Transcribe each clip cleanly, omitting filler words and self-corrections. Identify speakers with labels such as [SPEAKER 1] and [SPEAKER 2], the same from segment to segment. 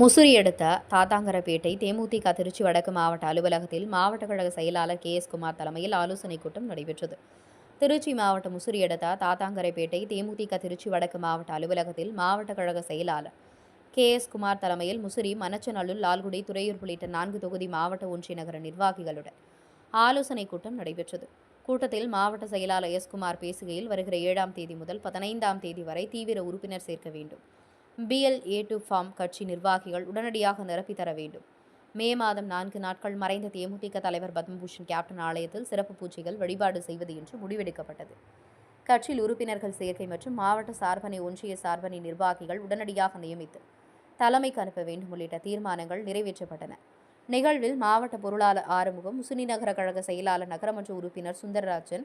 [SPEAKER 1] முசிறி அடுத்த தாத்தாங்கரப்பேட்டை தேமுதிக திருச்சி வடக்கு மாவட்ட அலுவலகத்தில் மாவட்ட கழக செயலாளர் KS குமார் தலைமையில் ஆலோசனைக் கூட்டம் நடைபெற்றது. திருச்சி மாவட்ட முசிறி அடுத்த தாத்தாங்கரப்பேட்டை தேமுதிக திருச்சி வடக்கு மாவட்ட அலுவலகத்தில் மாவட்ட கழக செயலாளர் KS குமார் தலைமையில் முசிறி, மணச்சநல்லூர், லால்குடி, துறையூர் உள்ளிட்ட 4 தொகுதி மாவட்ட ஒன்றிய நகர நிர்வாகிகளுடன் ஆலோசனைக் கூட்டம் நடைபெற்றது. கூட்டத்தில் மாவட்ட செயலாளர் S. குமார் பேசுகையில், வருகிற 7ஆம் தேதி முதல் 15ஆம் தேதி வரை தீவிர உறுப்பினர் சேர்க்க வேண்டும். BLA2 ஃபார்ம் கட்சி நிர்வாகிகள் உடனடியாக நிரப்பி தர வேண்டும். மே மாதம் 4 நாட்கள் மறைந்த தேமுதிக தலைவர் பத்மபூஷன் கேப்டன் ஆலயத்தில் சிறப்பு பூஜைகள் வழிபாடு செய்வது என்று முடிவெடுக்கப்பட்டது. கட்சியில் உறுப்பினர்கள் சேர்க்கை மற்றும் மாவட்ட சார்பணி, ஒன்றிய சார்பணி நிர்வாகிகள் உடனடியாக நியமித்து தலைமைக்கு அனுப்ப வேண்டும் உள்ளிட்ட தீர்மானங்கள் நிறைவேற்றப்பட்டன. நிகழ்வில் மாவட்ட பொருளாளர் ஆறுமுகம், முசிறி நகர கழக செயலாளர் நகரமன்ற உறுப்பினர் சுந்தரராஜன்,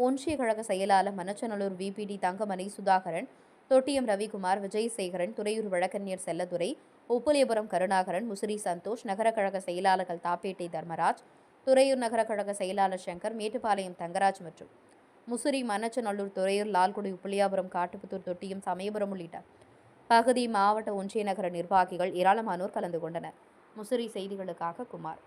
[SPEAKER 1] ஒன்றிய கழக செயலாளர் மணச்சநல்லூர் VPD தங்கமணி, சுதாகரன், தொட்டியம் ரவிக்குமார், விஜயசேகரன், துறையூர் வழக்கறிஞர் செல்லதுரை, உப்புலியபுரம் கருணாகரன், முசிறி சந்தோஷ், நகர கழக செயலாளர்கள் தாப்பேட்டை தர்மராஜ், துறையூர் நகர கழக செயலாளர் சங்கர், மேட்டுப்பாளையம் தங்கராஜ் மற்றும் முசிறி, மணச்சநல்லூர், துறையூர், லால்குடி, உப்புலியாபுரம், காட்டுப்புத்தூர், தொட்டியம், சமயபுரம் உள்ளிட்ட பகுதி மாவட்ட ஒன்றிய நகர நிர்வாகிகள் ஏராளமானோர் கலந்து கொண்டனர். முசிறி செய்திகளுக்காக குமார்.